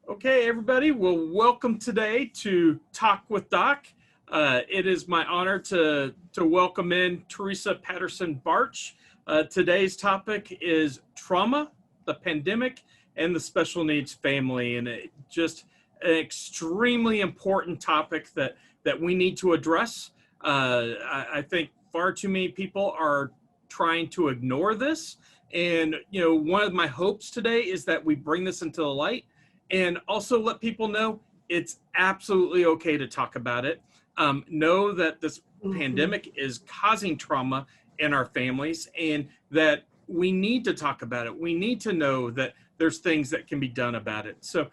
Okay, everybody, well, welcome today to Talk with Doc. It is my honor to welcome in Teresa Paterson Bartch. Today's topic is trauma, the pandemic, and the special needs family, and just an extremely important topic that we need to address. I think far too many people are trying to ignore this, and one of my hopes today is that we bring this into the light and also let people know it's absolutely okay to talk about it. Know that this pandemic is causing trauma in our families and that we need to talk about it. We need to know that there's things that can be done about it. So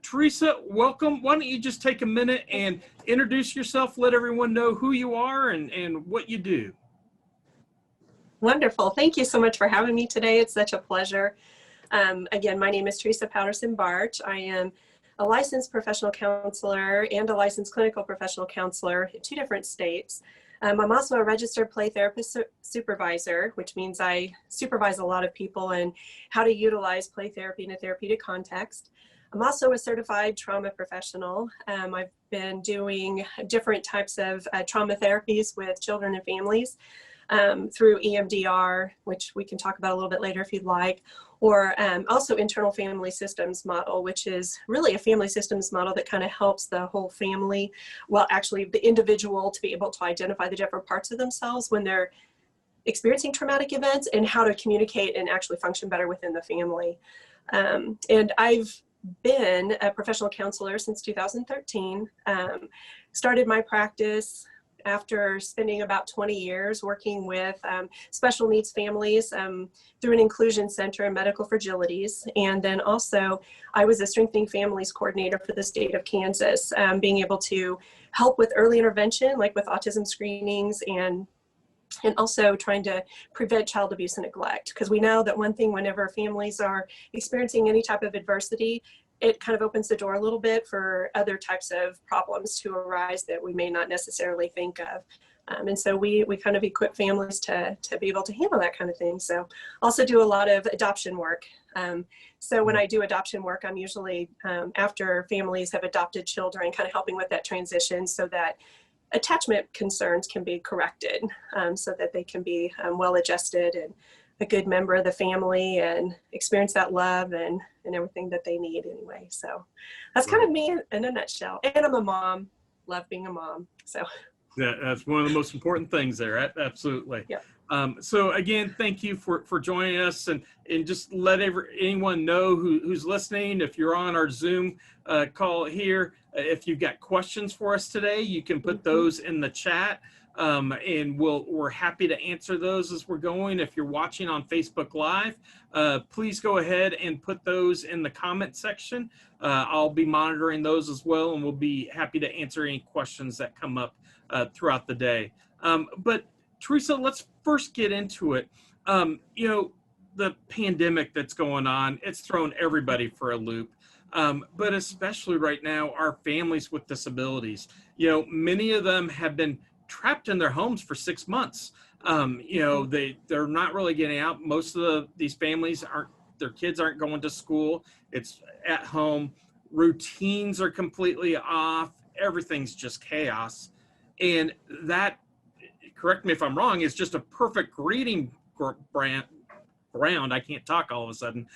Teresa, welcome. Why don't you just take a minute and introduce yourself, let everyone know who you are and what you do. Wonderful. Thank you so much for having me today. It's such a pleasure. Again, my name is Teresa Paterson Bartch. I am a licensed professional counselor and a licensed clinical professional counselor in 2 different states. I'm also a registered play therapist supervisor, which means I supervise a lot of people in how to utilize play therapy in a therapeutic context. I'm also a certified trauma professional. I've been doing different types of trauma therapies with children and families through EMDR, which we can talk about a little bit later if you'd like, or also internal family systems model, which is really a family systems model that kind of helps the whole family, well, actually the individual, to be able to identify the different parts of themselves when they're experiencing traumatic events and how to communicate and actually function better within the family. And I've been a professional counselor since 2013, started my practice after spending about 20 years working with special needs families through an inclusion center and medical fragilities. And then also I was a strengthening families coordinator for the state of Kansas, being able to help with early intervention, like with autism screenings and also trying to prevent child abuse and neglect. Because we know that one thing, whenever families are experiencing any type of adversity, it kind of opens the door a little bit for other types of problems to arise that we may not necessarily think of. And so we kind of equip families to be able to handle that kind of thing. So also do a lot of adoption work. So when I do adoption work, I'm usually after families have adopted children, kind of helping with that transition so that attachment concerns can be corrected, so that they can be well adjusted and a good member of the family and experience that love and everything that they need anyway. So that's kind of me in a nutshell. And I'm a mom, love being a mom. So yeah, that's one of the most important things there. Absolutely. Yep. So again, thank you for joining us and just let anyone know who's listening. If you're on our Zoom call here, if you've got questions for us today, you can put those in the chat. And we're happy to answer those as we're going. If you're watching on Facebook Live, please go ahead and put those in the comment section. I'll be monitoring those as well, and we'll be happy to answer any questions that come up throughout the day. But Teresa, let's first get into it. The pandemic that's going on, it's thrown everybody for a loop. But especially right now, our families with disabilities, many of them have been trapped in their homes for 6 months. They're not really getting out. Most of these families their kids aren't going to school. It's at home. Routines are completely off. Everything's just chaos. And that, correct me if I'm wrong, is just a perfect breeding ground. I can't talk all of a sudden,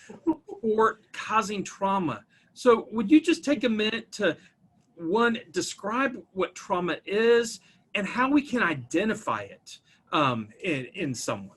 for causing trauma. So would you just take a minute to, one, describe what trauma is and how we can identify it in someone?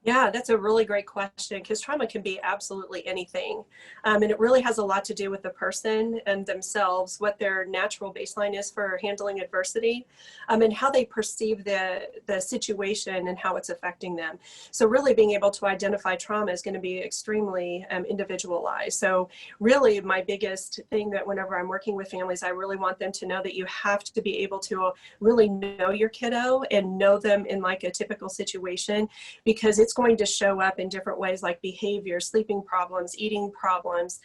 Yeah, that's a really great question, because trauma can be absolutely anything. And it really has a lot to do with the person and themselves, what their natural baseline is for handling adversity, and how they perceive the situation and how it's affecting them. So really being able to identify trauma is going to be extremely individualized. So really my biggest thing that whenever I'm working with families, I really want them to know that you have to be able to really know your kiddo and know them in like a typical situation, because it's going to show up in different ways, like behavior, sleeping problems, eating problems,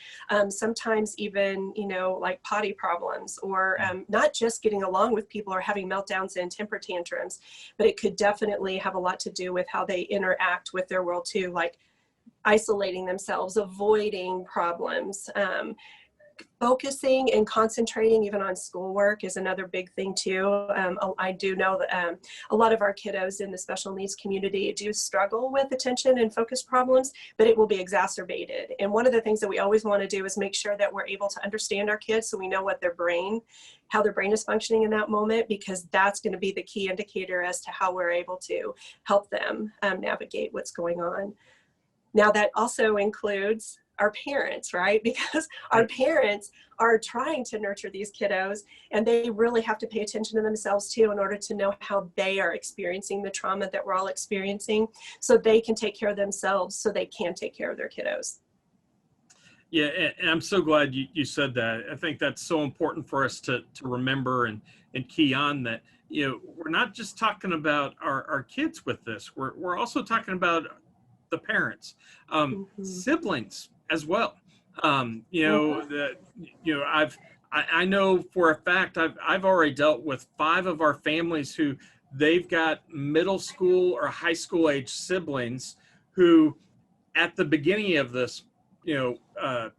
sometimes even, like potty problems, or not just getting along with people or having meltdowns and temper tantrums, but it could definitely have a lot to do with how they interact with their world too, like isolating themselves, avoiding problems, focusing and concentrating even on schoolwork is another big thing too. I do know that a lot of our kiddos in the special needs community do struggle with attention and focus problems, but it will be exacerbated. And one of the things that we always want to do is make sure that we're able to understand our kids so we know what how their brain is functioning in that moment, because that's going to be the key indicator as to how we're able to help them navigate what's going on. Now that also includes our parents, right? Because our parents are trying to nurture these kiddos, and they really have to pay attention to themselves too in order to know how they are experiencing the trauma that we're all experiencing, so they can take care of themselves so they can take care of their kiddos. Yeah, and I'm so glad you said that. I think that's so important for us to remember and key on that. We're not just talking about our kids with this. We're also talking about the parents, siblings as well. I know for a fact I've already dealt with 5 of our families who they've got middle school or high school age siblings who, at the beginning of this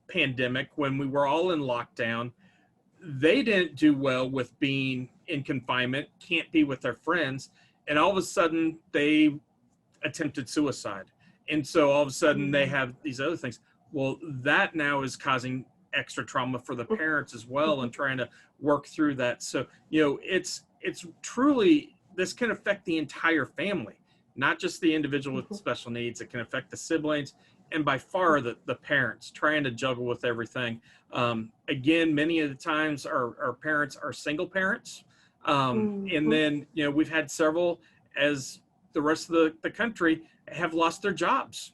pandemic, when we were all in lockdown, they didn't do well with being in confinement, can't be with their friends, and all of a sudden they attempted suicide. And so all of a sudden they have these other things. Well, that now is causing extra trauma for the parents as well, and trying to work through that. So, it's truly, this can affect the entire family, not just the individual with special needs. It can affect the siblings, and by far the parents, trying to juggle with everything. Again, many of the times our parents are single parents. And then, we've had several, as the rest of the country, have lost their jobs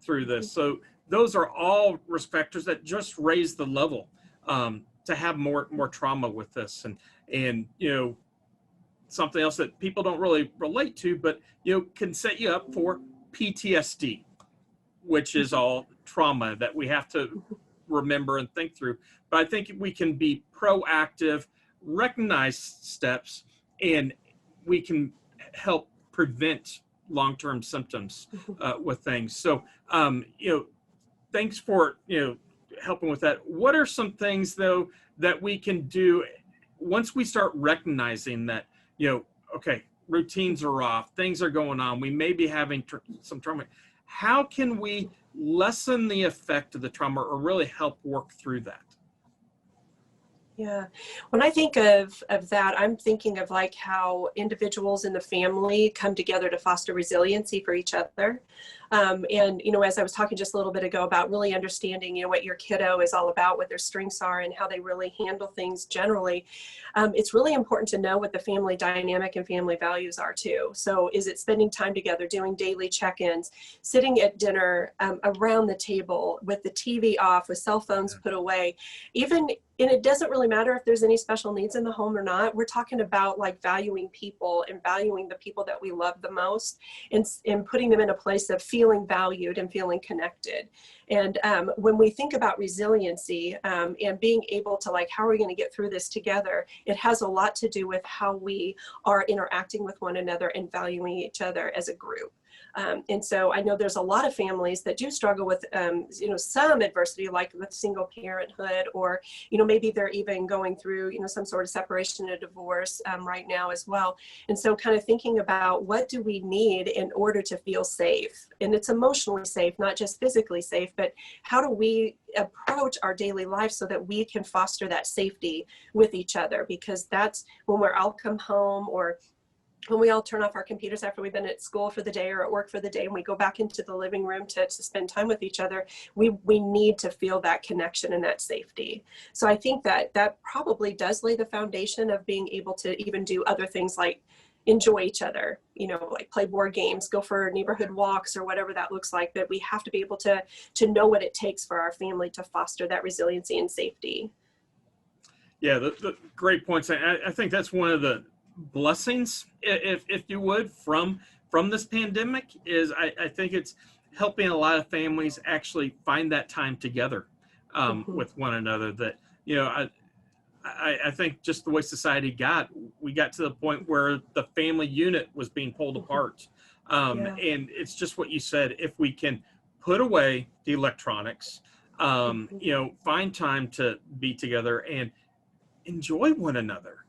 through this. So those are all risk factors that just raise the level to have more trauma with this. And something else that people don't really relate to, but can set you up for PTSD, which is all trauma that we have to remember and think through. But I think we can be proactive, recognize steps, and we can help prevent long-term symptoms with things. So, thanks for, helping with that. What are some things though that we can do once we start recognizing that, okay, routines are off, things are going on, we may be having some trauma. How can we lessen the effect of the trauma or really help work through that? Yeah, when I think of that, I'm thinking of like how individuals in the family come together to foster resiliency for each other. And, as I was talking just a little bit ago about really understanding, what your kiddo is all about, what their strengths are and how they really handle things generally, it's really important to know what the family dynamic and family values are too. So is it spending time together, doing daily check-ins, sitting at dinner around the table with the TV off, with cell phones put away, and it doesn't really matter if there's any special needs in the home or not. We're talking about like valuing people and valuing the people that we love the most, and putting them in a place of feeling valued and feeling connected. And when we think about resiliency and being able to how are we going to get through this together, it has a lot to do with how we are interacting with one another and valuing each other as a group. And so I know there's a lot of families that do struggle with, some adversity, like with single parenthood, or, maybe they're even going through, some sort of separation or divorce right now as well. And so kind of thinking about what do we need in order to feel safe? And it's emotionally safe, not just physically safe, but how do we approach our daily life so that we can foster that safety with each other? Because that's when we're all come home, or when we all turn off our computers after we've been at school for the day or at work for the day, and we go back into the living room to spend time with each other, we need to feel that connection and that safety. So I think that probably does lay the foundation of being able to even do other things like enjoy each other, like play board games, go for neighborhood walks, or whatever that looks like. But we have to be able to know what it takes for our family to foster that resiliency and safety. Yeah, the great points. I think that's one of the blessings, if you would, from this pandemic, is I think it's helping a lot of families actually find that time together with one another. That I think just the way society we got to the point where the family unit was being pulled apart, and it's just what you said. If we can put away the electronics, Find time to be together and enjoy one another.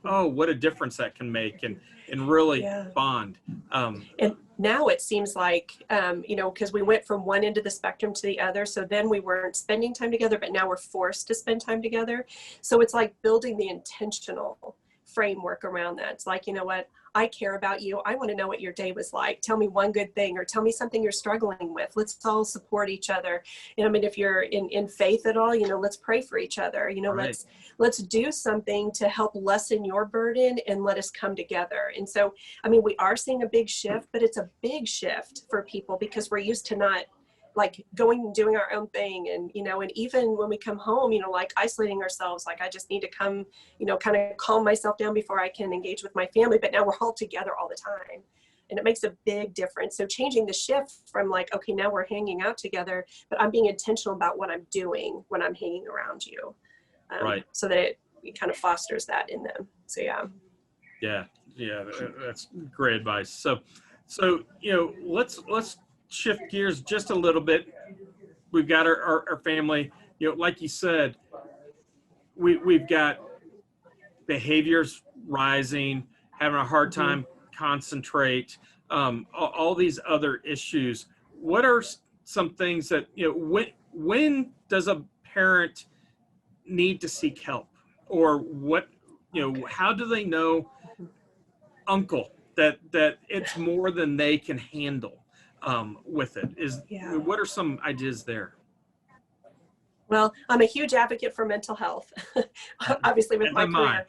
Oh, what a difference that can make, and really Yeah. bond. And now it seems like, because we went from one end of the spectrum to the other. So then we weren't spending time together, but now we're forced to spend time together. So it's like building the intentional framework around that. It's like, you know what? I care about you. I want to know what your day was like. Tell me one good thing, or tell me something you're struggling with. Let's all support each other. And I mean, if you're in faith at all, let's pray for each other. Right. Let's do something to help lessen your burden and let us come together. And so, I mean, we are seeing a big shift, but it's a big shift for people because we're used to not like going and doing our own thing. And, and even when we come home, like isolating ourselves, like I just need to come, kind of calm myself down before I can engage with my family. But now we're all together all the time. And it makes a big difference. So changing the shift from like, okay, now we're hanging out together, but I'm being intentional about what I'm doing when I'm hanging around you. Right. So that it kind of fosters that in them. So, yeah. Yeah, that's great advice. So, let's shift gears just a little bit. We've got our family, like you said, we've got behaviors rising, having a hard time concentrate, all these other issues. What are some things that, when does a parent need to seek help, or what, how do they know, uncle, that it's more than they can handle with it? What are some ideas there? Well, I'm a huge advocate for mental health, obviously with my career.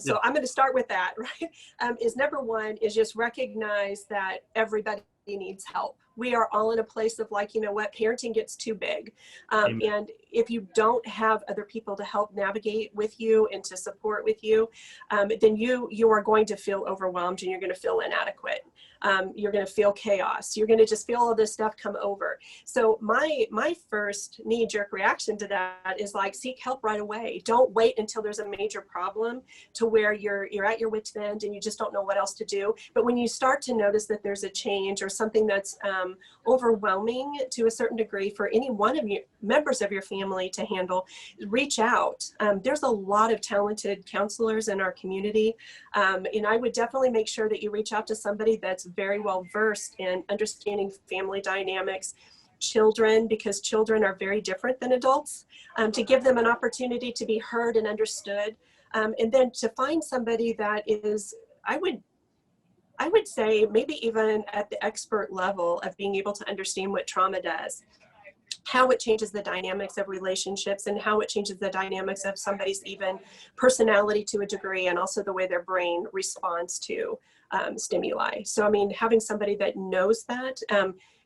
So I'm going to start with that, right? Is number one is just recognize that everybody needs help. We are all in a place of like, parenting gets too big. And if you don't have other people to help navigate with you and to support with you, then you are going to feel overwhelmed and you're going to feel inadequate. You're going to feel chaos. You're going to just feel all this stuff come over. So my first knee-jerk reaction to that is like, seek help right away. Don't wait until there's a major problem to where you're at your wit's end and you just don't know what else to do. But when you start to notice that there's a change or something that's overwhelming to a certain degree for any one of you members of your family to handle, reach out. There's a lot of talented counselors in our community. And I would definitely make sure that you reach out to somebody that's very well versed in understanding family dynamics, children, because children are very different than adults, to give them an opportunity to be heard and understood. And then to find somebody that is, I would say maybe even at the expert level of being able to understand what trauma does, how it changes the dynamics of relationships, and how it changes the dynamics of somebody's even personality to a degree, and also the way their brain responds to stimuli. So, I mean, having somebody that knows that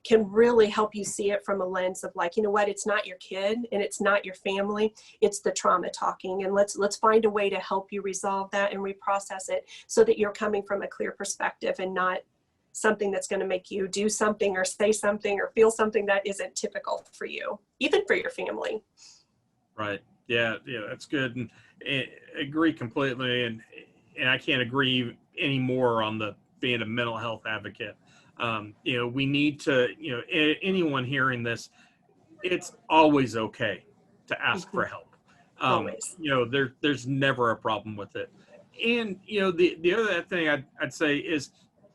can really help you see it from a lens of like, it's not your kid and it's not your family, it's the trauma talking. And let's find a way to help you resolve that and reprocess it so that you're coming from a clear perspective and not something that's going to make you do something or say something or feel something that isn't typical for you, even for your family. Right. Yeah, that's good. And agree completely. And I can't agree any more on the being a mental health advocate. We need to, anyone hearing this, it's always okay to ask for help. Always. There's never a problem with it. And, the other thing I'd say is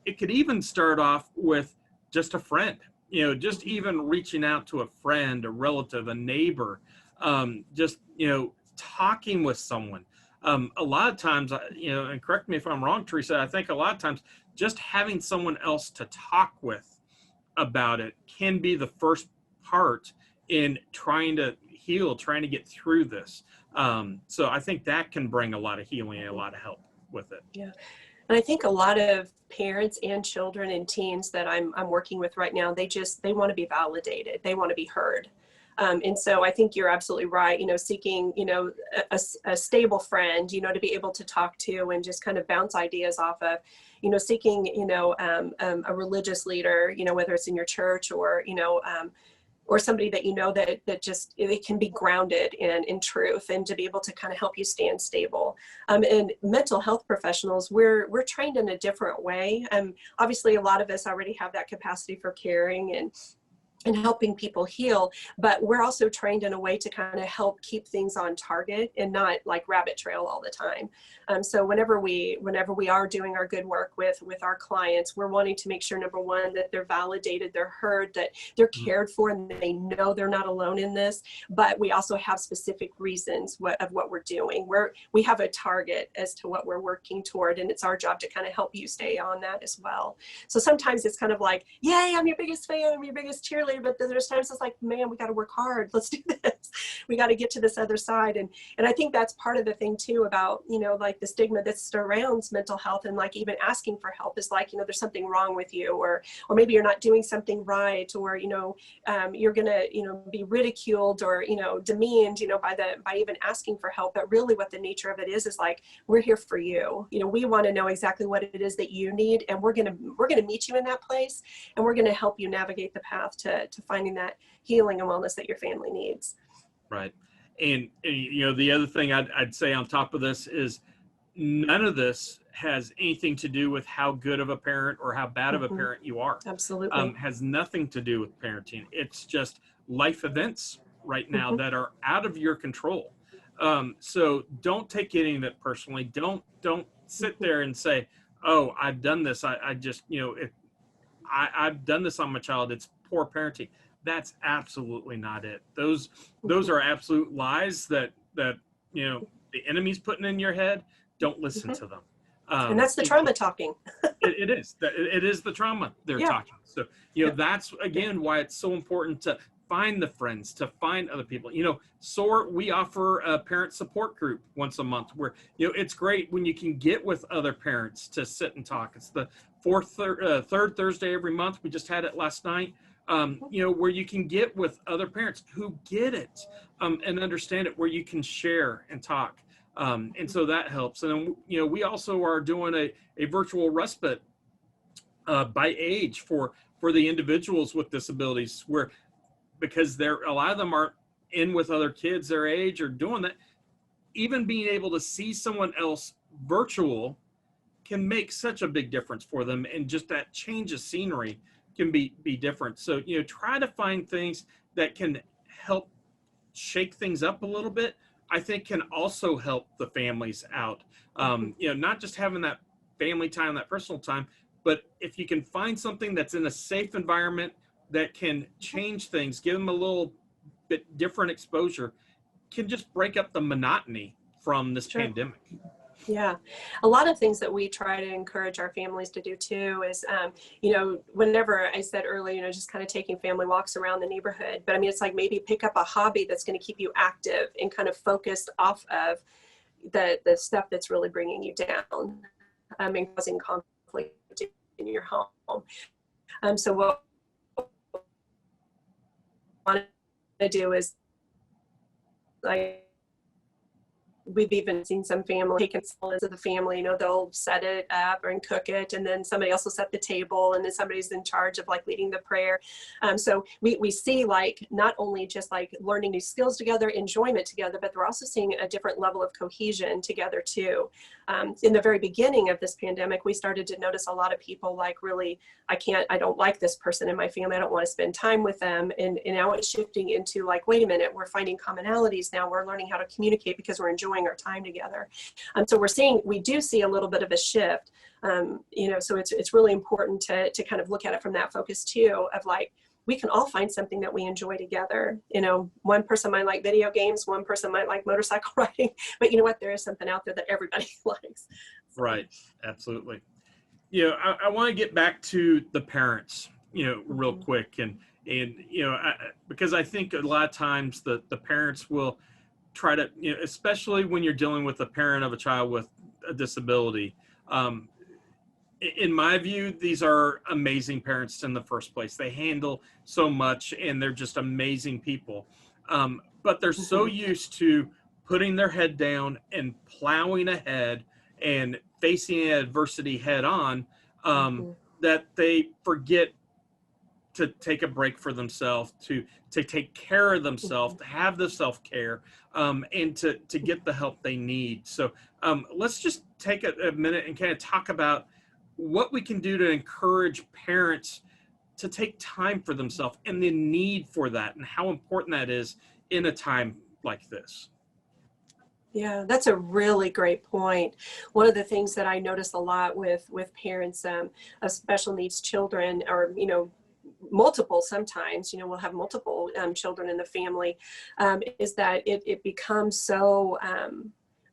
it could even start off with just a friend, just even reaching out to a friend, a relative, a neighbor, just, talking with someone. A lot of times, and correct me if I'm wrong, Teresa, I think a lot of times just having someone else to talk with about it can be the first part in trying to heal, trying to get through this. So I think that can bring a lot of healing and a lot of help with it. Yeah. And I think a lot of parents and children and teens that I'm working with right now, they want to be validated. They want to be heard. And so I think you're absolutely right, seeking, a stable friend, to be able to talk to and just kind of bounce ideas off of, seeking, a religious leader, whether it's in your church or, or somebody that that just, it can be grounded in truth and to be able to kind of help you stand stable. And mental health professionals, we're trained in a different way. Obviously, a lot of us already have that capacity for caring and and helping people heal, but we're also trained in a way to kind of help keep things on target and not like rabbit trail all the time. So whenever we are doing our good work with our clients, we're wanting to make sure, number one, that they're validated, they're heard, that they're cared for, and they know they're not alone in this. But we also have specific reasons of what we're doing. We have a target as to what we're working toward, and it's our job to kind of help you stay on that as well. So sometimes it's kind of like, yay, I'm your biggest fan, I'm your biggest cheerleader. But then there's times it's like, man, we got to work hard. Let's do this. We got to get to this other side. And I think that's part of the thing too about, like the stigma that surrounds mental health, and like even asking for help is like, there's something wrong with you, or maybe you're not doing something right, or, you're going to, be ridiculed or, demeaned, by even asking for help. But really what the nature of it is like, we're here for you. We want to know exactly what it is that you need. And we're going to meet you in that place. And we're going to help you navigate the path to finding that healing and wellness that your family needs. Right. And the other thing I'd say on top of this is none of this has anything to do with how good of a parent or how bad of a parent you are. Absolutely. Has nothing to do with parenting. It's just life events right now that are out of your control. So don't take any of it personally. Don't sit there and say, oh, I've done this. I just, I've done this on my child. It's poor parenting. That's absolutely not it. Those are absolute lies that the enemy's putting in your head. Don't listen to them. And that's the trauma talking. It is the trauma they're talking. So that's again why it's so important to find the friends, to find other people. SOAR, we offer a parent support group once a month where it's great when you can get with other parents to sit and talk. It's the third Thursday every month. We just had it last night. Where you can get with other parents who get it and understand it, where you can share and talk. And so that helps. And then, we also are doing a virtual respite by age for the individuals with disabilities, because a lot of them aren't in with other kids their age or doing that. Even being able to see someone else virtual can make such a big difference for them. And just that change of scenery can be different. So, try to find things that can help shake things up a little bit. I think can also help the families out. Not just having that family time, that personal time, but if you can find something that's in a safe environment that can change things, give them a little bit different exposure, can just break up the monotony from this pandemic. Yeah. A lot of things that we try to encourage our families to do too is, whenever I said earlier, just kind of taking family walks around the neighborhood, but I mean, it's like maybe pick up a hobby that's going to keep you active and kind of focused off of the stuff that's really bringing you down and causing conflict in your home. So what I want to do is we've even seen some family taking into the family, they'll set it up and cook it, and then somebody else will set the table, and then somebody's in charge of like leading the prayer. So we see like not only just like learning new skills together, enjoyment together, but we're also seeing a different level of cohesion together too. In the very beginning of this pandemic, we started to notice a lot of people like, really, I don't like this person in my family. I don't want to spend time with them. And now it's shifting into like, wait a minute, we're finding commonalities now. We're learning how to communicate because we're enjoying our time together. So we do see a little bit of a shift. So it's really important to kind of look at it from that focus too, of like, we can all find something that we enjoy together. One person might like video games, one person might like motorcycle riding, but you know what? There is something out there that everybody likes. So. Right. Absolutely. I want to get back to the parents, real quick. And because I think a lot of times the parents will try to, especially when you're dealing with a parent of a child with a disability, in my view, these are amazing parents in the first place. They handle so much and they're just amazing people. But they're so used to putting their head down and plowing ahead and facing adversity head on, that they forget to take a break for themselves, to take care of themselves, to have the self-care, and to get the help they need. So let's just take a minute and kind of talk about what we can do to encourage parents to take time for themselves and the need for that and how important that is in a time like this. Yeah, that's a really great point. One of the things that I notice a lot with parents of special needs children, or multiple, sometimes we'll have multiple children in the family, is that it becomes so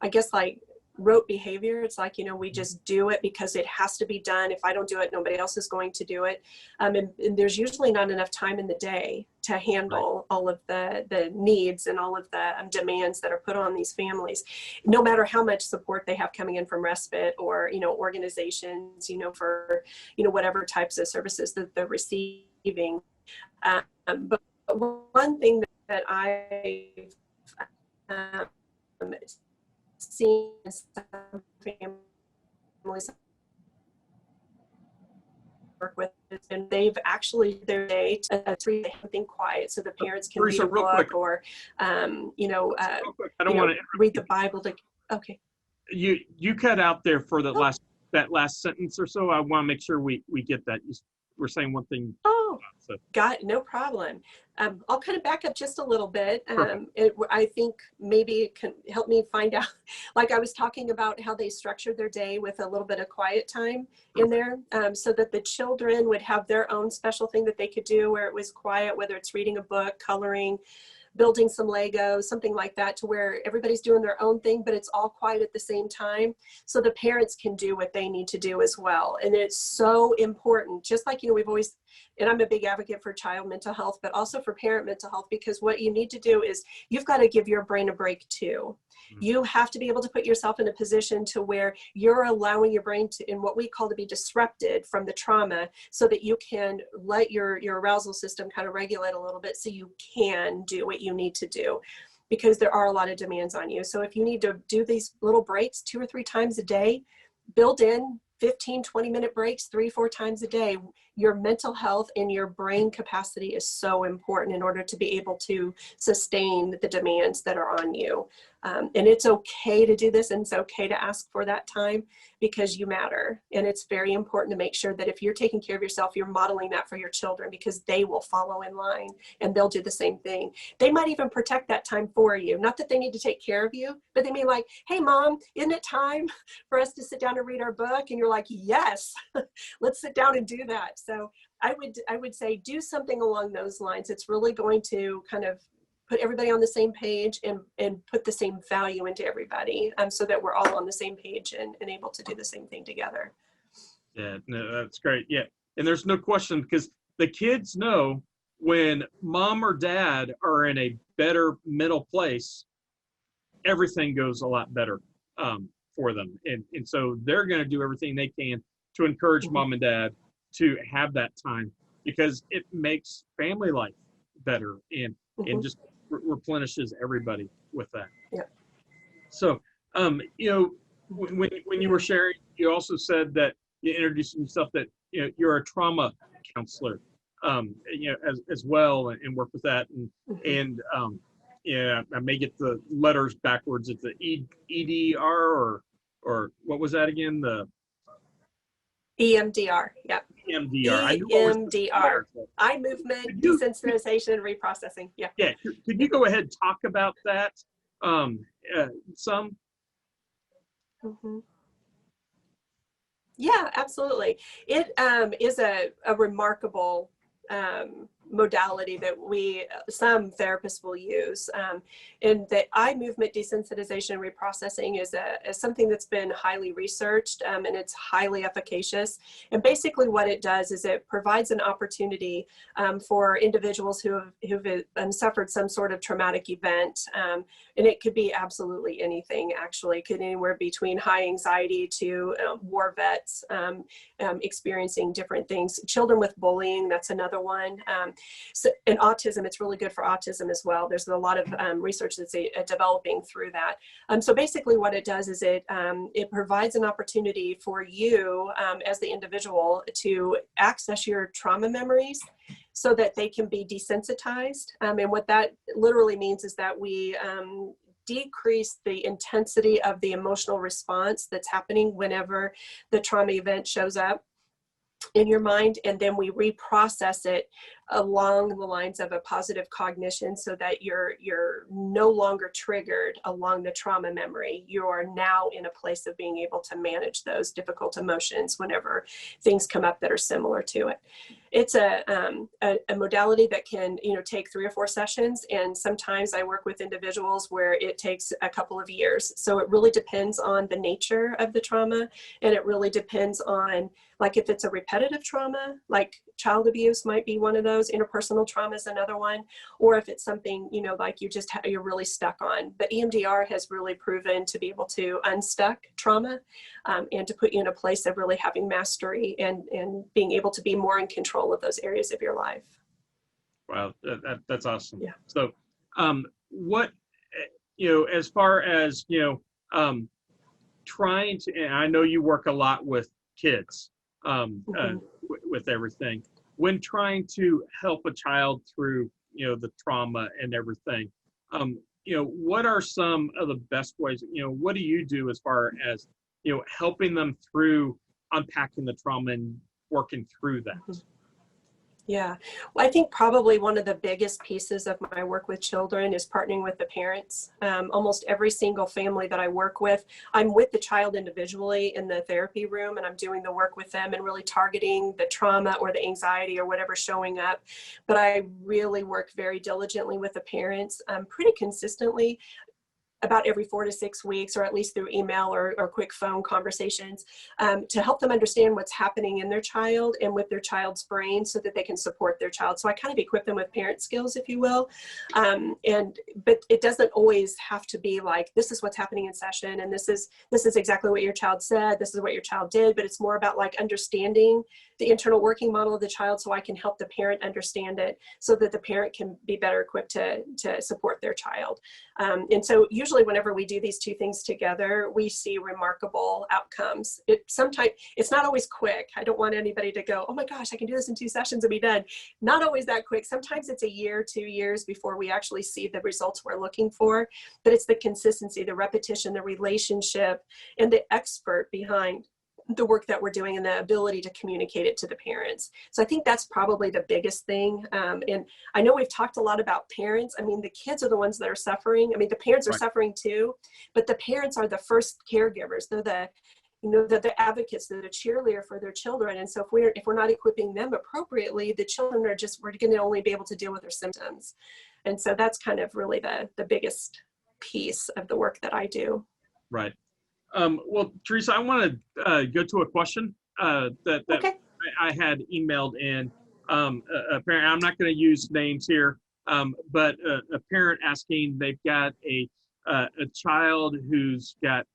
I guess like rote behavior. It's like, we just do it because it has to be done. If I don't do it, nobody else is going to do it. And there's usually not enough time in the day to handle all of the needs and all of the demands that are put on these families, no matter how much support they have coming in from respite or, organizations, for, whatever types of services that they're receiving. But one thing that I've seen some families work with, and they've actually their day to read something quiet so the parents can Teresa, read a book quick. or I don't want to read the Bible. Okay. You cut out there for that last sentence or so. I want to make sure we get that. We're saying one thing. Got it, no problem. I'll kind of back up just a little bit. I think maybe it can help me find out, like I was talking about how they structured their day with a little bit of quiet time in there, so that the children would have their own special thing that they could do where it was quiet, whether it's reading a book, coloring, building some Lego, something like that, to where everybody's doing their own thing, but it's all quiet at the same time. So the parents can do what they need to do as well. And it's so important, just like, we've always, and I'm a big advocate for child mental health, but also for parent mental health, because what you need to do is you've got to give your brain a break too. You have to be able to put yourself in a position to where you're allowing your brain to, in what we call, to be disrupted from the trauma, so that you can let your arousal system kind of regulate a little bit so you can do what you need to do, because there are a lot of demands on you. So if you need to do these little breaks 2 or 3 times a day, build in 15-20 minute breaks 3-4 times a day. Your mental health and your brain capacity is so important in order to be able to sustain the demands that are on you. And it's okay to do this, and it's okay to ask for that time, because you matter. And it's very important to make sure that if you're taking care of yourself, you're modeling that for your children, because they will follow in line and they'll do the same thing. They might even protect that time for you. Not that they need to take care of you, but they may like, hey mom, isn't it time for us to sit down and read our book? And you're like, yes, let's sit down and do that. So I would say do something along those lines. It's really going to kind of put everybody on the same page and put the same value into everybody, so that we're all on the same page and able to do the same thing together. Yeah, no, that's great. Yeah. And there's no question, because the kids know when mom or dad are in a better mental place, everything goes a lot better for them. And so they're going to do everything they can to encourage mom and dad to have that time, because it makes family life better and just replenishes everybody with that. Yeah. So, when you were sharing, you also said that you introduced yourself that, you're a trauma counselor, as well, and work with that. And I may get the letters backwards. It's the EDR or what was that again? The EMDR. Yeah. EMDR. EMDR. Eye movement desensitization and reprocessing. Yeah. Yeah. Could you go ahead and talk about that some? Yeah, absolutely. It is a remarkable modality that some therapists will use. And the eye movement desensitization and reprocessing is something that's been highly researched, and it's highly efficacious. And basically what it does is it provides an opportunity for individuals who've suffered some sort of traumatic event. And it could be absolutely anything, actually. It could be anywhere between high anxiety to war vets experiencing different things. Children with bullying, that's another one. So, and autism, it's really good for autism as well. There's a lot of research that's developing through that. So basically what it does is it provides an opportunity for you as the individual to access your trauma memories so that they can be desensitized. And what that literally means is that we decrease the intensity of the emotional response that's happening whenever the trauma event shows up. in your mind, and then we reprocess it along the lines of a positive cognition so that you're no longer triggered along the trauma memory. You are now in a place of being able to manage those difficult emotions whenever things come up that are similar to it. It's a modality that can, take 3 or 4 sessions, and sometimes I work with individuals where it takes a couple of years. So it really depends on the nature of the trauma, and it really depends on, like, if it's a repetitive trauma, like child abuse might be one of those, interpersonal trauma is another one, or if it's something, like you're really stuck on. But EMDR has really proven to be able to unstuck trauma and to put you in a place of really having mastery and being able to be more in control of those areas of your life. Wow, that's awesome. Yeah. So, what, as far as, trying to, and I know you work a lot with kids, with everything, when trying to help a child through, the trauma and everything, what are some of the best ways, what do you do as far as, helping them through unpacking the trauma and working through that? Yeah, well, I think probably one of the biggest pieces of my work with children is partnering with the parents. Almost every single family that I work with, I'm with the child individually in the therapy room, and I'm doing the work with them and really targeting the trauma or the anxiety or whatever's showing up. But I really work very diligently with the parents pretty consistently, about every 4 to 6 weeks, or at least through email or quick phone conversations, to help them understand what's happening in their child and with their child's brain so that they can support their child. So I kind of equip them with parent skills, if you will. But it doesn't always have to be like, this is what's happening in session, and this is exactly what your child said, this is what your child did. But it's more about like understanding the internal working model of the child so I can help the parent understand it so that the parent can be better equipped to support their child. And so usually whenever we do these two things together, we see remarkable outcomes. Sometimes it's not always quick. I don't want anybody to go, oh my gosh, I can do this in 2 sessions and be done. Not always that quick. Sometimes it's a year, 2 years before we actually see the results we're looking for. But it's the consistency, the repetition, the relationship, and the expert behind the work that we're doing and the ability to communicate it to the parents. So I think that's probably the biggest thing. And I know we've talked a lot about parents. I mean, the kids are the ones that are suffering. I mean, the parents are suffering too, but the parents are the first caregivers. They're the advocates, they're the cheerleader for their children. And so if we're not equipping them appropriately, the children we're going to only be able to deal with their symptoms. And so that's kind of really the biggest piece of the work that I do. Right. Well, Teresa, I want to go to a question that Okay. I had emailed in. Apparently, I'm not going to use names here, but a parent asking, they've got a child who's got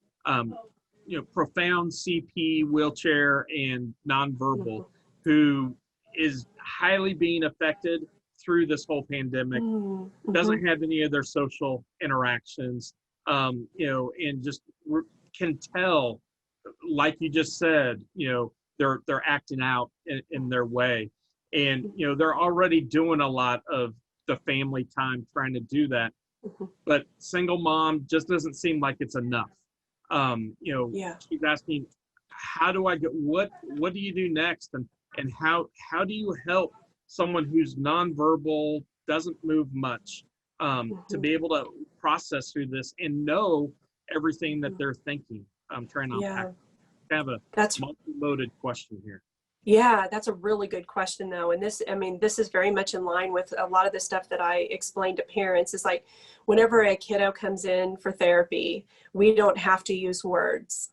profound CP, wheelchair, and nonverbal, who is highly being affected through this whole pandemic, doesn't have any of their social interactions, and just can tell, like you just said, they're acting out in their way, and they're already doing a lot of the family time trying to do that, but single mom just doesn't seem like it's enough. She's asking, how do I get, what do you do next, and how do you help someone who's nonverbal, doesn't move much, to be able to process through this and know everything that they're thinking? I'm trying to have a multi-loaded question here. Yeah, that's a really good question though. And this is very much in line with a lot of the stuff that I explain to parents. Is like, whenever a kiddo comes in for therapy, we don't have to use words.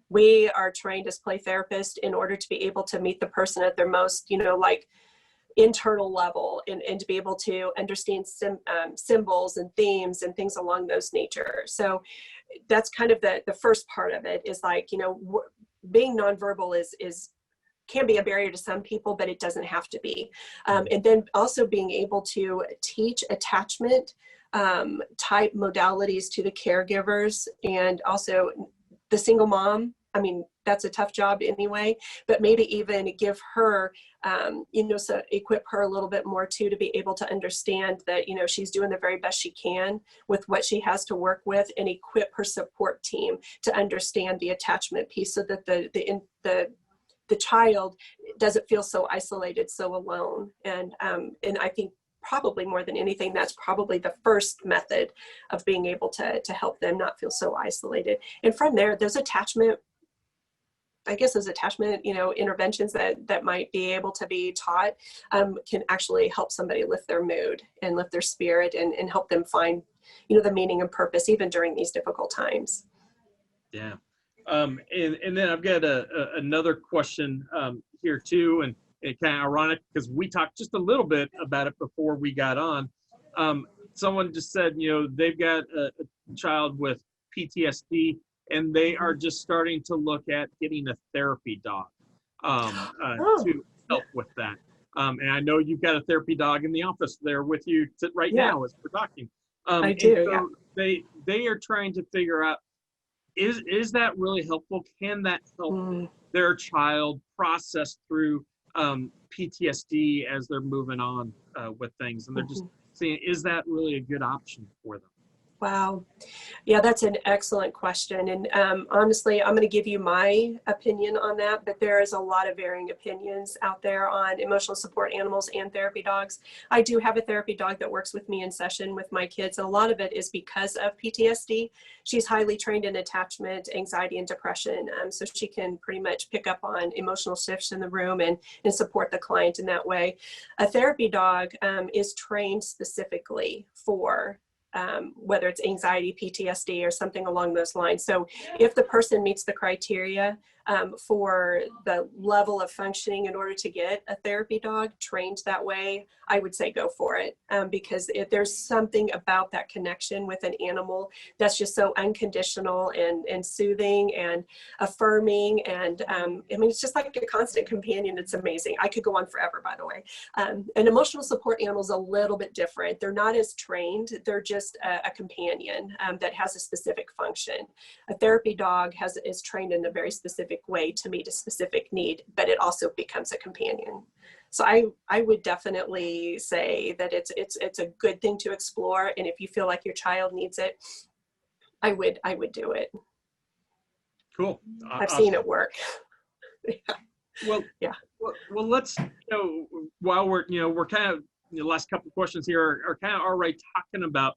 We are trained as play therapists in order to be able to meet the person at their most, internal level, and to be able to understand symbols and themes and things along those nature. So that's kind of the first part of it, is like, being nonverbal can be a barrier to some people, but it doesn't have to be. And then also being able to teach attachment type modalities to the caregivers, and also the single mom. I mean, that's a tough job anyway, but maybe even give her, so equip her a little bit more too, to be able to understand that, she's doing the very best she can with what she has to work with, and equip her support team to understand the attachment piece, so that the child doesn't feel so isolated, so alone. And I think probably more than anything, that's probably the first method of being able to help them not feel so isolated. And from there, those attachment, interventions that might be able to be taught can actually help somebody lift their mood and lift their spirit and help them find, the meaning and purpose even during these difficult times. Yeah. And then I've got another question here too, and it's kind of ironic because we talked just a little bit about it before we got on. Someone just said, they've got a child with PTSD, and they are just starting to look at getting a therapy dog to help with that. And I know you've got a therapy dog in the office there with you right now as we're talking. I do. So they are trying to figure out, is that really helpful? Can that help their child process through PTSD as they're moving on with things? And they're just saying, is that really a good option for them? Wow. Yeah, that's an excellent question. And honestly, I'm going to give you my opinion on that, but there is a lot of varying opinions out there on emotional support animals and therapy dogs. I do have a therapy dog that works with me in session with my kids. A lot of it is because of PTSD. She's highly trained in attachment, anxiety, and depression. So she can pretty much pick up on emotional shifts in the room and support the client in that way. A therapy dog is trained specifically for whether it's anxiety, PTSD, or something along those lines. So if the person meets the criteria for the level of functioning in order to get a therapy dog trained that way, I would say go for it. Because if there's something about that connection with an animal that's just so unconditional and soothing and affirming. And it's just like a constant companion. It's amazing. I could go on forever, by the way. An emotional support animal is a little bit different. They're not as trained. They're just a companion that has a specific function. A therapy dog is trained in a very specific way to meet a specific need, but it also becomes a companion. So I would definitely say that it's a good thing to explore. And if you feel like your child needs it, I would do it. Cool. I've seen it work. Well, yeah. Well, let's, while we're kind of, the last couple of questions here are kind of already talking about,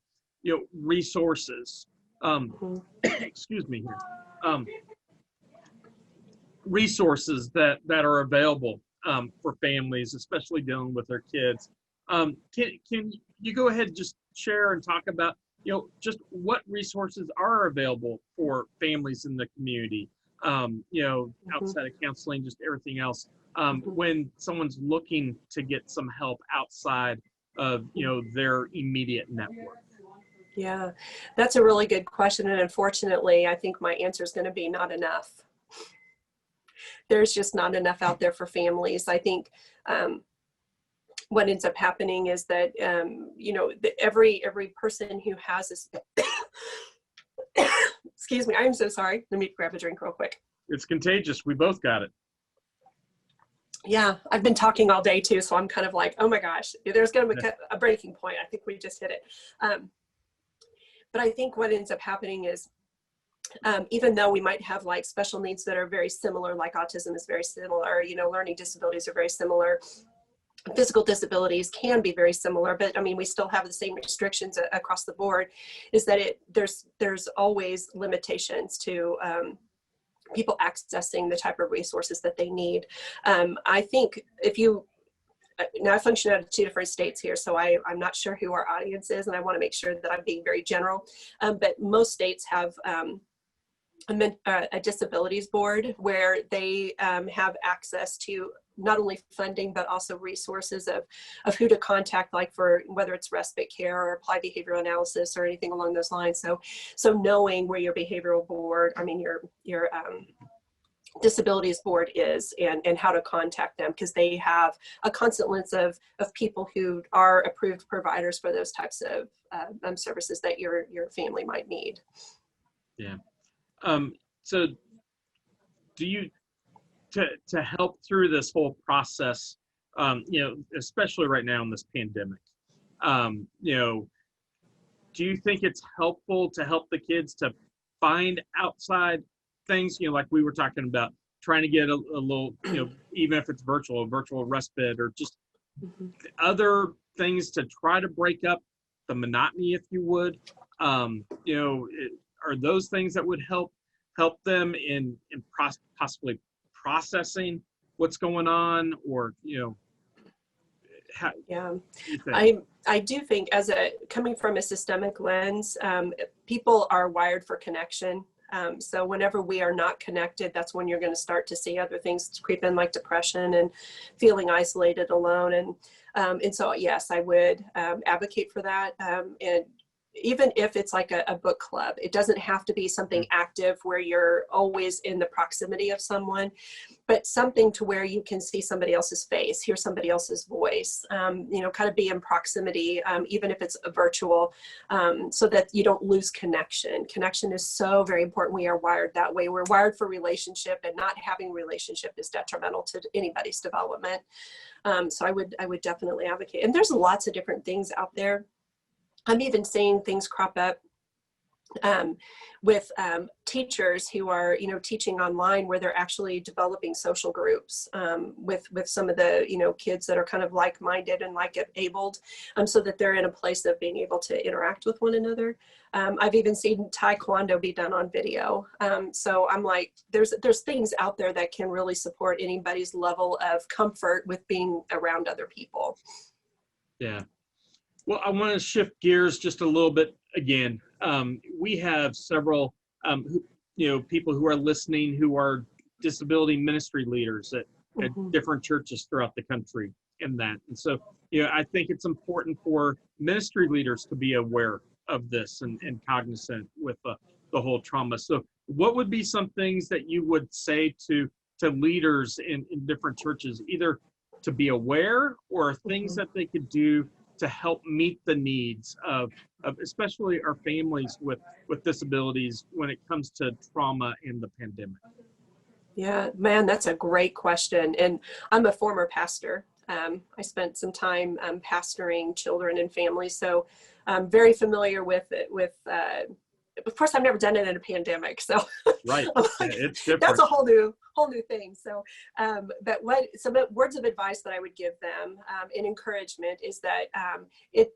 resources. Excuse me here. Resources that are available for families, especially dealing with their kids. Can you go ahead and just share and talk about, just what resources are available for families in the community, outside of counseling, just everything else, when someone's looking to get some help outside of, their immediate network? Yeah, that's a really good question. And unfortunately, I think my answer is going to be not enough. There's just not enough out there for families. I think what ends up happening is that, every person who has this, excuse me, I'm so sorry. Let me grab a drink real quick. It's contagious. We both got it. Yeah, I've been talking all day too. So I'm kind of like, oh my gosh, there's going to be a breaking point. I think we just hit it. But I think what ends up happening is, even though we might have like special needs that are very similar, like autism is very similar, learning disabilities are very similar, physical disabilities can be very similar, but we still have the same restrictions across the board, is that there's always limitations to people accessing the type of resources that they need. I think now I function out of 2 different states here, so I'm not sure who our audience is, and I want to make sure that I'm being very general, but most states have a disabilities board where they have access to not only funding, but also resources of who to contact, like for whether it's respite care or applied behavioral analysis or anything along those lines. So knowing where your behavioral board, your disabilities board is and how to contact them, because they have a constant list of people who are approved providers for those types of services that your family might need. Yeah. So do you, to help through this whole process, especially right now in this pandemic, do you think it's helpful to help the kids to find outside things, like we were talking about trying to get a little, even if it's virtual, a virtual respite, or just Mhm. other things to try to break up the monotony, if you would. Are those things that would help them in possibly processing what's going on, or how Yeah. do you think? I do think, coming from a systemic lens, people are wired for connection. So whenever we are not connected, that's when you're going to start to see other things creep in, like depression and feeling isolated, alone. And so, yes, I would advocate for that. And even if it's like a book club, it doesn't have to be something active where you're always in the proximity of someone, but something to where you can see somebody else's face, hear somebody else's voice, kind of be in proximity, even if it's virtual, so that you don't lose connection. Connection is so very important. We are wired that way. We're wired for relationship, and not having relationship is detrimental to anybody's development. So I would definitely advocate. And there's lots of different things out there. I'm even seeing things crop up with teachers who are, teaching online, where they're actually developing social groups with some of the, kids that are kind of like-minded and like-abled, so that they're in a place of being able to interact with one another. I've even seen Taekwondo be done on video. So I'm like, there's things out there that can really support anybody's level of comfort with being around other people. Yeah. Well, I want to shift gears just a little bit again. We have several, people who are listening who are disability ministry leaders at different churches throughout the country in that. And so, I think it's important for ministry leaders to be aware of this and cognizant with the whole trauma. So what would be some things that you would say to leaders in different churches, either to be aware, or things that they could do to help meet the needs of especially our families with disabilities when it comes to trauma in the pandemic? Yeah, man, that's a great question. And I'm a former pastor. I spent some time pastoring children and families, so I'm very familiar with it. Of course, I've never done it in a pandemic, so right, like, it's different. That's a whole new thing. So, but some words of advice that I would give them in encouragement is that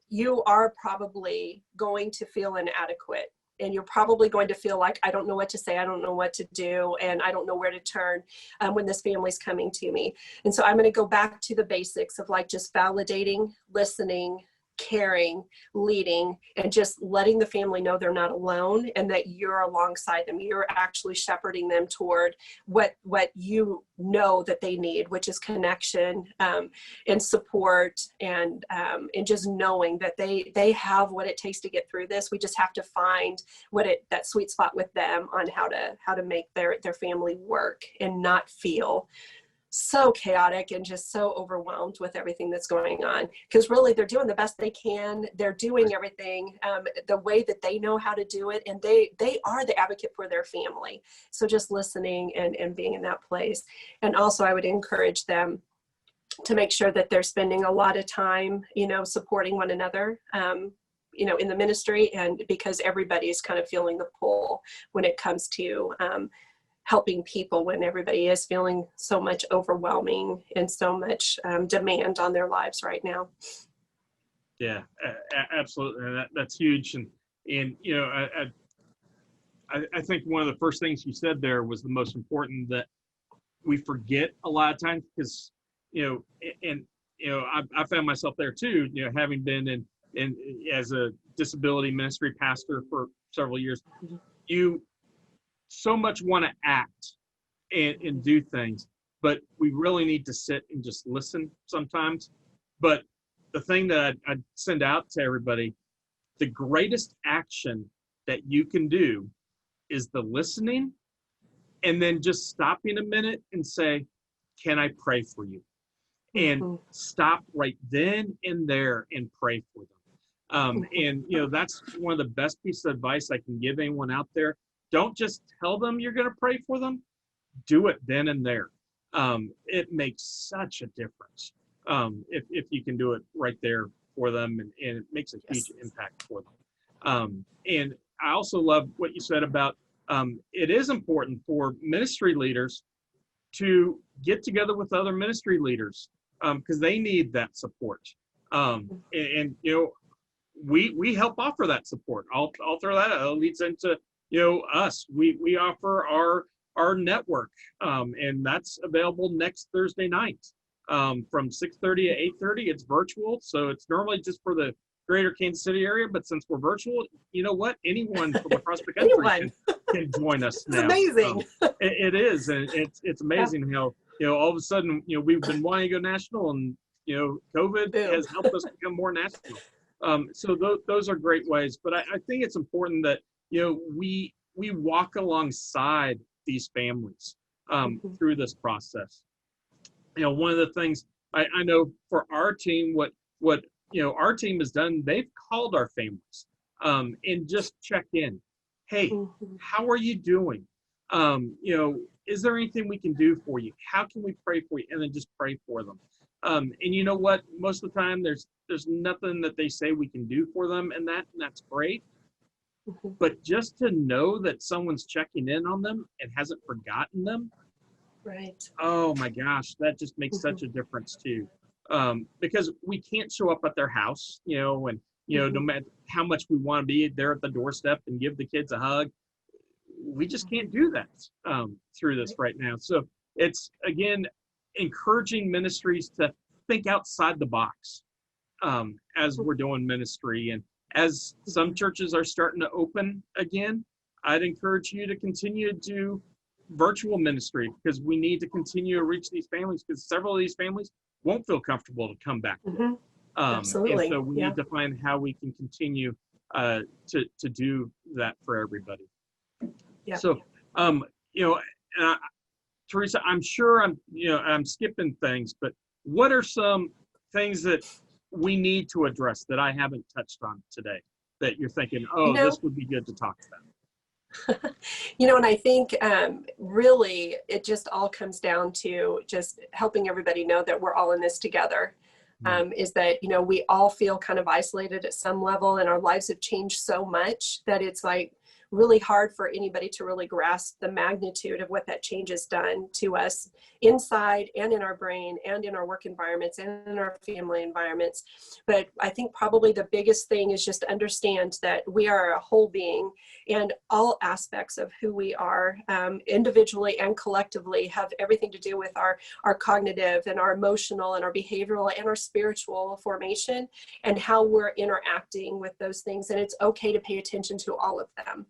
you are probably going to feel inadequate. And you're probably going to feel like, I don't know what to say, I don't know what to do, and I don't know where to turn when this family's coming to me. And so I'm going to go back to the basics of like just validating, listening, caring, leading, and just letting the family know they're not alone and that you're alongside them. You're actually shepherding them toward what you know that they need, which is connection and support, and just knowing that they have what it takes to get through this. We just have to find that sweet spot with them on how to make their family work and not feel so chaotic and just so overwhelmed with everything that's going on, because really they're doing the best they can. They're doing everything the way that they know how to do it, and they are the advocate for their family. So just listening and being in that place. And also I would encourage them to make sure that they're spending a lot of time, supporting one another, in the ministry, and because everybody's kind of feeling the pull when it comes to helping people, when everybody is feeling so much overwhelming and so much demand on their lives right now. Yeah, absolutely. That's huge. And I think one of the first things you said there was the most important, that we forget a lot of times, because, I found myself there too, having been in as a disability ministry pastor for several years. You so much want to act and do things, but we really need to sit and just listen sometimes. But the thing that I'd send out to everybody, the greatest action that you can do is the listening, and then just stopping a minute and say, can I pray for you? And stop right then and there and pray for them. And that's one of the best pieces of advice I can give anyone out there. Don't just tell them you're going to pray for them. Do it then and there. It makes such a difference if you can do it right there for them, and it makes a huge impact for them. And I also love what you said about it is important for ministry leaders to get together with other ministry leaders, because they need that support. And you know, we help offer that support. I'll throw that out. It leads into, you know, us. We offer our network, and that's available next Thursday night, from 6:30 to 8:30. It's virtual, so it's normally just for the greater Kansas City area, but since we're virtual, you know what? Anyone from across the country can join us now. It's amazing. It is, and it's amazing how, you know, all of a sudden, you know, we've been wanting to go national, and, you know, COVID has helped us become more national. So those are great ways, but I think it's important that, you know, we walk alongside these families through this process. You know, one of the things I know for our team, what you know, our team has done, they've called our families and just checked in. Hey, how are you doing? You know, is there anything we can do for you? How can we pray for you? And then just pray for them. And you know what? Most of the time, there's nothing that they say we can do for them, and that's great. But just to know that someone's checking in on them and hasn't forgotten them, right? Oh my gosh, that just makes such a difference too. Because we can't show up at their house, you know, and, you know, no matter how much we want to be there at the doorstep and give the kids a hug, we just can't do that through this right now. So it's, again, encouraging ministries to think outside the box as we're doing ministry. And as some churches are starting to open again, I'd encourage you to continue to do virtual ministry, because we need to continue to reach these families, because several of these families won't feel comfortable to come back. Absolutely. And so we need to find how we can continue to do that for everybody. So, you know, Teresa, I'm sure I'm skipping things, but what are some things that we need to address that I haven't touched on today that you're thinking, oh, this would be good to talk about? You know, and I think really it just all comes down to just helping everybody know that we're all in this together. Is that, you know, we all feel kind of isolated at some level, and our lives have changed so much that it's like really hard for anybody to really grasp the magnitude of what that change has done to us inside and in our brain and in our work environments and in our family environments. But I think probably the biggest thing is just to understand that we are a whole being, and all aspects of who we are individually and collectively have everything to do with our cognitive and our emotional and our behavioral and our spiritual formation and how we're interacting with those things. And it's okay to pay attention to all of them.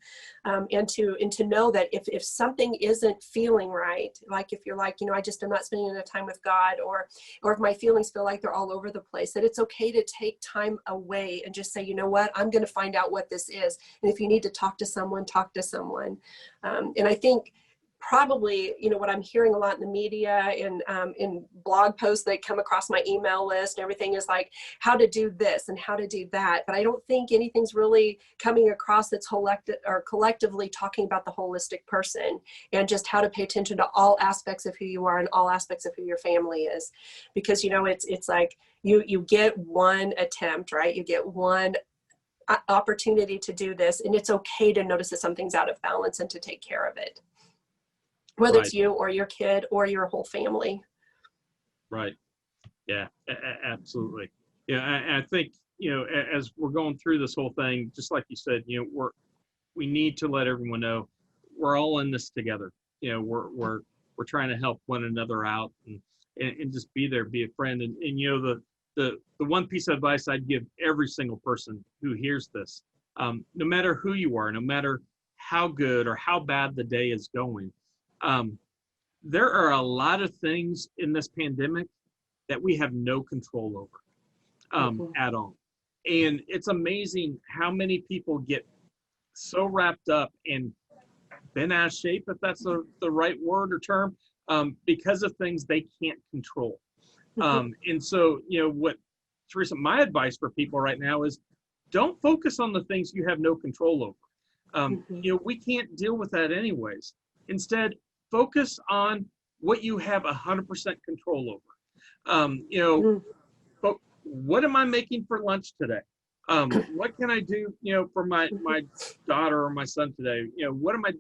And to know that if something isn't feeling right, like if you're like, you know, I just am not spending enough time with God, or if my feelings feel like they're all over the place, that it's okay to take time away and just say, you know what, I'm going to find out what this is. And if you need to talk to someone, talk to someone. And I think probably, you know, what I'm hearing a lot in the media and in blog posts that come across my email list and everything is like how to do this and how to do that. But I don't think anything's really coming across that's collectively talking about the holistic person and just how to pay attention to all aspects of who you are and all aspects of who your family is. Because, you know, it's like you get one attempt, right? You get one opportunity to do this, and it's okay to notice that something's out of balance and to take care of it. Whether it's you or your kid or your whole family. Right. Yeah, absolutely. Yeah, I think, you know, as we're going through this whole thing, just like you said, you know, we need to let everyone know we're all in this together. You know, we're trying to help one another out and just be there, be a friend. And you know, the one piece of advice I'd give every single person who hears this, no matter who you are, no matter how good or how bad the day is going, there are a lot of things in this pandemic that we have no control over at all. And it's amazing how many people get so wrapped up and bent out of shape, if that's the right word or term, because of things they can't control. And so, you know, what, Teresa, my advice for people right now is don't focus on the things you have no control over. You know, we can't deal with that anyways. Instead, focus on what you have 100% control over. You know, but what am I making for lunch today? What can I do, you know, for my daughter or my son today? You know, what am I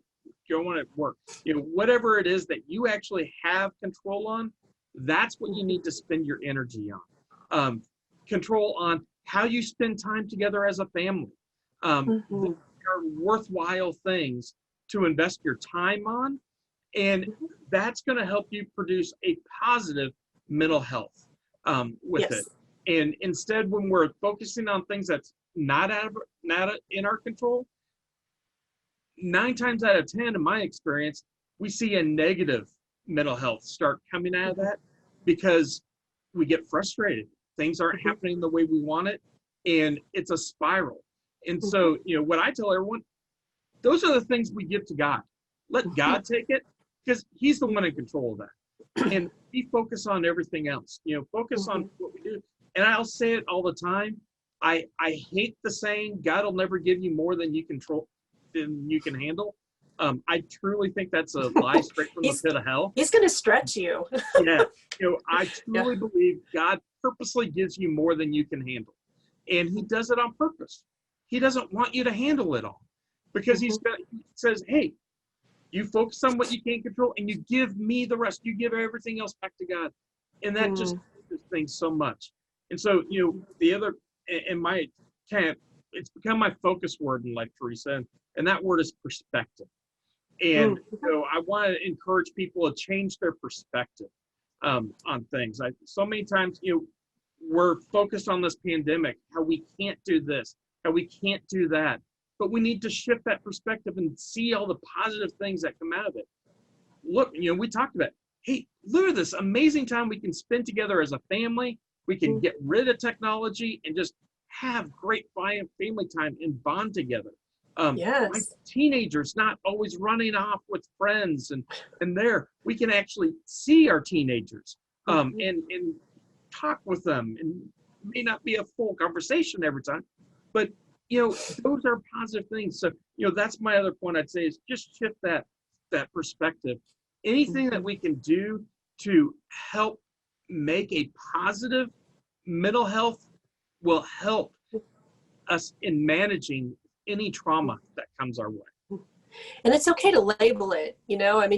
going at work, whatever it is that you actually have control on, that's what you need to spend your energy on. Control on how you spend time together as a family. There are worthwhile things to invest your time on, and that's going to help you produce a positive mental health with it. And instead, when we're focusing on things that's not in our control, 9 times out of 10, in my experience, we see a negative mental health start coming out of that because we get frustrated. Things aren't happening the way we want it, and it's a spiral. And so, what I tell everyone, those are the things we give to God. Let God take it, because he's the one in control of that. And we focus on everything else, focus on what we do. And I'll say it all the time. I hate the saying, God will never give you more than you can handle. I truly think that's a lie straight from the pit of hell. He's going to stretch you. Yeah. I truly believe God purposely gives you more than you can handle. And he does it on purpose. He doesn't want you to handle it all, because he says, hey, you focus on what you can't control and you give me the rest. You give everything else back to God. And that just changes things so much. And so, the other, in my camp, it's become my focus word in life, Teresa, and that word is perspective. And I want to encourage people to change their perspective on things. So many times, we're focused on this pandemic, how we can't do this, how we can't do that. But we need to shift that perspective and see all the positive things that come out of it. Look, we talked about, hey, look at this amazing time we can spend together as a family. We can get rid of technology and just have great family time and bond together. My teenagers not always running off with friends, and there we can actually see our teenagers and talk with them. And it may not be a full conversation every time, but those are positive things. So that's my other point I'd say is just shift that perspective. Anything that we can do to help make a positive mental health will help us in managing any trauma that comes our way. And it's okay to label it,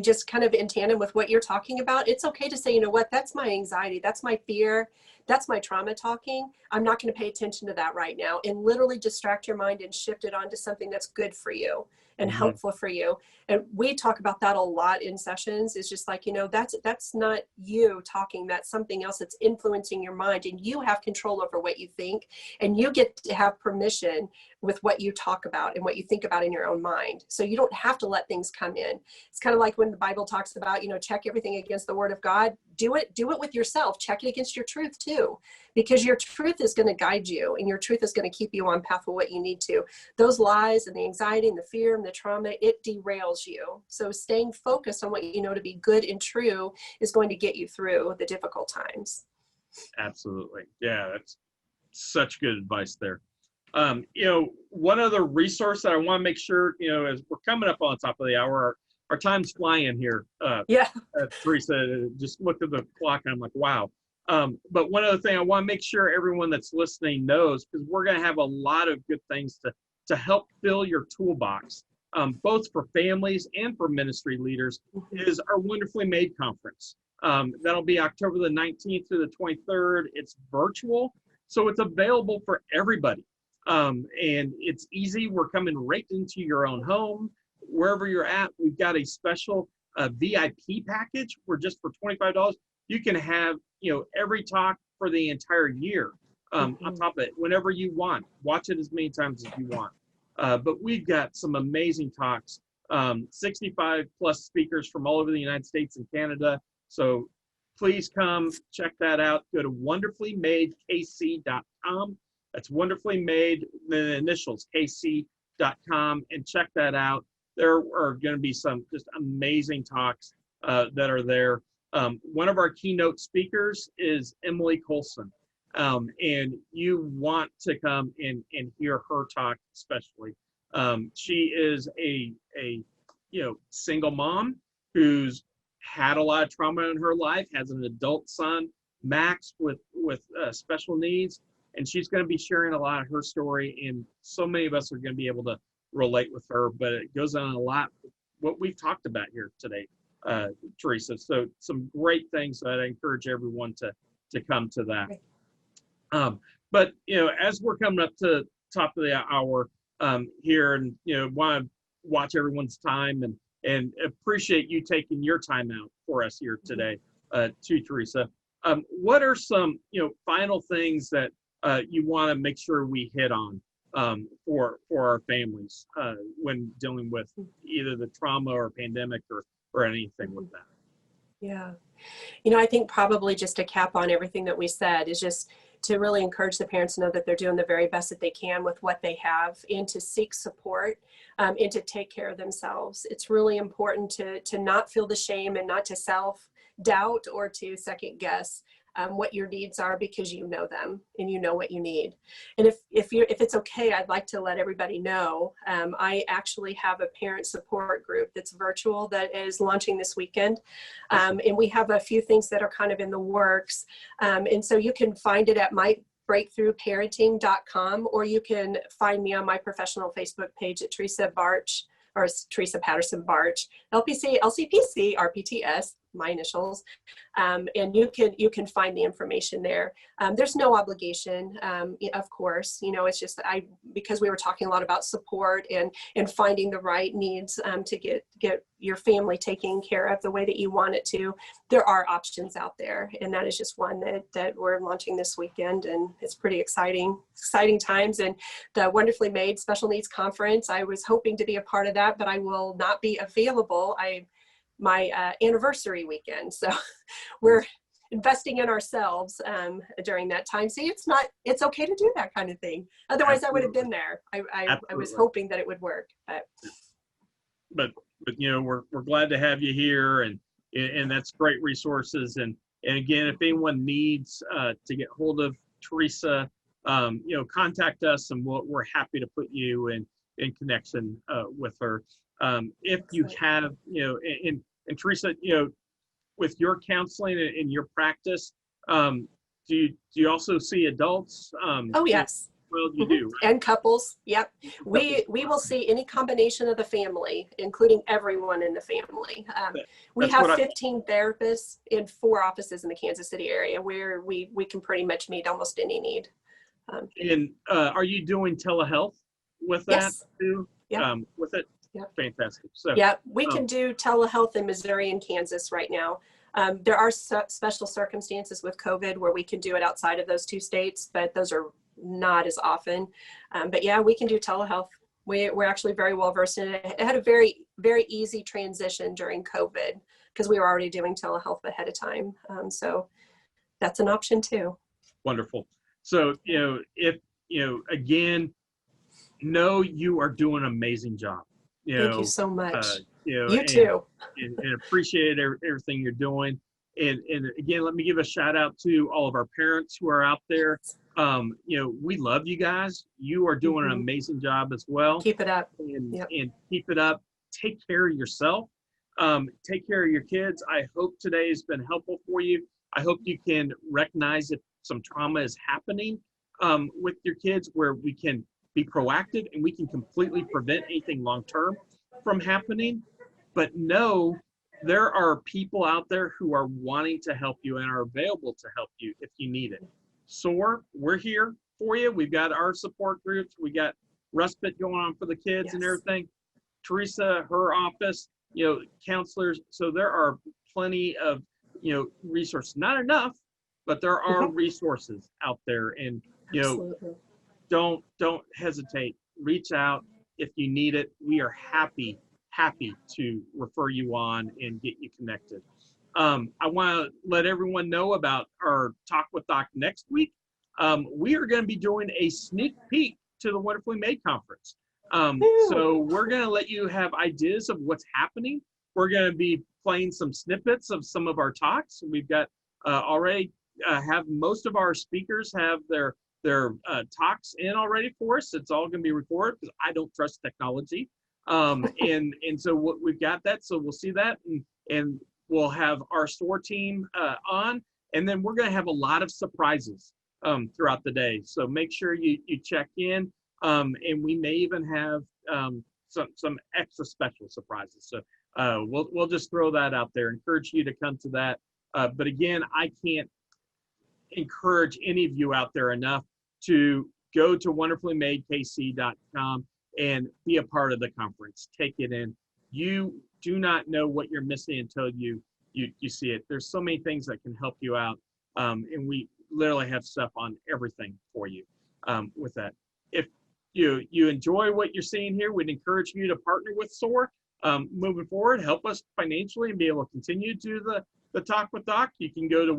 just kind of in tandem with what you're talking about. It's okay to say, you know what, that's my anxiety, that's my fear, that's my trauma talking. I'm not going to pay attention to that right now, and literally distract your mind and shift it onto something that's good for you and helpful for you. And we talk about that a lot in sessions. It's just like, that's not you talking, that's something else that's influencing your mind, and you have control over what you think, and you get to have permission with what you talk about and what you think about in your own mind. So you don't have to let things come in. It's kind of like when the Bible talks about, check everything against the word of God. Do it with yourself. Check it against your truth too, because your truth is going to guide you, and your truth is going to keep you on path of what you need to. Those lies and the anxiety and the fear and the trauma, it derails you. So staying focused on what you know to be good and true is going to get you through the difficult times. Absolutely. Yeah, that's such good advice there. One other resource that I want to make sure, as we're coming up on the top of the hour, our time's flying here. Teresa, just looked at the clock and I'm like, wow. But one other thing I want to make sure everyone that's listening knows, because we're going to have a lot of good things to help fill your toolbox, both for families and for ministry leaders, is our Wonderfully Made conference. That'll be October the 19th through the 23rd. It's virtual, so it's available for everybody. And it's easy. We're coming right into your own home, wherever you're at. We've got a special VIP package where just for $25, you can have, every talk for the entire year on top of it, whenever you want. Watch it as many times as you want. But we've got some amazing talks, 65 plus speakers from all over the United States and Canada. So please come check that out. Go to wonderfullymadekc.com. That's Wonderfully Made, the initials, kc.com, and check that out. There are going to be some just amazing talks that are there. One of our keynote speakers is Emily Colson, and you want to come and hear her talk especially. She is a single mom who's had a lot of trauma in her life, has an adult son, Max, with special needs. And she's going to be sharing a lot of her story, and so many of us are going to be able to relate with her. But it goes on a lot what we've talked about here today, Teresa. So some great things that I encourage everyone to come to that. But as we're coming up to top of the hour here, and want to watch everyone's time and appreciate you taking your time out for us here today, to Teresa. What are some final things that you want to make sure we hit on for our families when dealing with either the trauma or pandemic or anything with that? Yeah. I think probably just to cap on everything that we said is just to really encourage the parents to know that they're doing the very best that they can with what they have, and to seek support and to take care of themselves. It's really important to not feel the shame and not to self-doubt or to second guess what your needs are, because you know them and you know what you need. And if it's okay, I'd like to let everybody know, I actually have a parent support group that's virtual that is launching this weekend. And we have a few things that are kind of in the works. And so you can find it at mybreakthroughparenting.com, or you can find me on my professional Facebook page at Teresa Bartch, or Teresa Paterson Bartch, LCPC, RPTS, my initials, and you can find the information there. There's no obligation, of course. It's just because we were talking a lot about support and finding the right needs to get your family taken care of the way that you want it to. There are options out there, and that is just one that we're launching this weekend, and it's pretty exciting times. And the Wonderfully Made Special Needs Conference, I was hoping to be a part of that, but I will not be available. My anniversary weekend. So we're investing in ourselves during that time. See, it's okay to do that kind of thing. Otherwise, I would have been there. I was hoping that it would work. But we're glad to have you here, and that's great resources. And again, if anyone needs to get hold of Teresa, contact us, and we're happy to put you in connection with her. If you have, and Teresa, with your counseling and your practice, do you also see adults? Oh, yes. Well, you do. And couples. Yep. We will see any combination of the family, including everyone in the family. We have 15 therapists in 4 offices in the Kansas City area, where we can pretty much meet almost any need. And are you doing telehealth with that yes. too? Yep. With it? Yep. Fantastic. So yeah, we can do telehealth in Missouri and Kansas right now. There are special circumstances with COVID where we can do it outside of those 2 states, but those are not as often. But yeah, we can do telehealth. We're actually very well versed in it. It had a very, very easy transition during COVID because we were already doing telehealth ahead of time. So that's an option too. Wonderful. So, if, again, know you are doing an amazing job. Thank you so much. You too. and appreciate everything you're doing. And again, let me give a shout out to all of our parents who are out there. We love you guys. You are doing an amazing job as well. Keep it up. And keep it up. Take care of yourself. Take care of your kids. I hope today has been helpful for you. I hope you can recognize if some trauma is happening with your kids, where we can be proactive and we can completely prevent anything long-term from happening. But know there are people out there who are wanting to help you and are available to help you if you need it. SOAR, we're here for you. We've got our support groups. We got respite going on for the kids and everything. Teresa, her office, counselors. So there are plenty of, resources. Not enough, but there are resources out there. And, don't hesitate. Reach out if you need it. We are happy to refer you on and get you connected. I want to let everyone know about our Talk with Doc next week. We are going to be doing a sneak peek to the Wonderfully Made Conference. So we're going to let you have ideas of what's happening. We're going to be playing some snippets of some of our talks. We've got already have most of our speakers have their talks in already for us. It's all going to be recorded because I don't trust technology. And so we've got that. So we'll see that, and we'll have our SOAR team on, and then we're going to have a lot of surprises throughout the day. So make sure you check in, and we may even have some extra special surprises. So we'll just throw that out there. Encourage you to come to that. But again, I can't encourage any of you out there enough to go to wonderfullymadekc.com and be a part of the conference. Take it in. You do not know what you're missing until you see it. There's so many things that can help you out, and we literally have stuff on everything for you with that. If you enjoy what you're seeing here, we'd encourage you to partner with SOAR moving forward. Help us financially and be able to continue to do the Talk with Doc. You can go to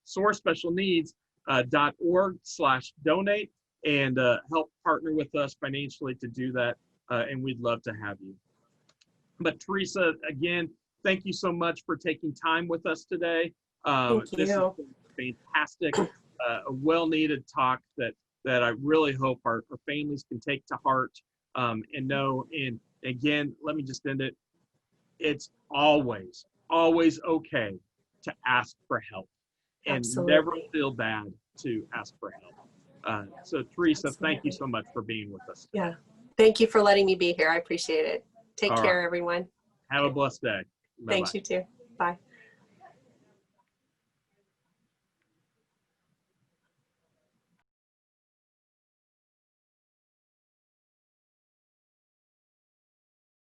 soarspecialneeds.org/donate and help partner with us financially to do that, and we'd love to have you. But Teresa, again, thank you so much for taking time with us today. Thank you. This has been fantastic, a well-needed talk that I really hope our families can take to heart and know. And again, let me just end it. It's always okay to ask for help, and Absolutely. never feel bad to ask for help. So Teresa, Absolutely. thank you so much for being with us. Yeah. Thank you for letting me be here. I appreciate it. Take All care, right. everyone. Have a blessed day. Bye-bye. Thanks, you too. Bye.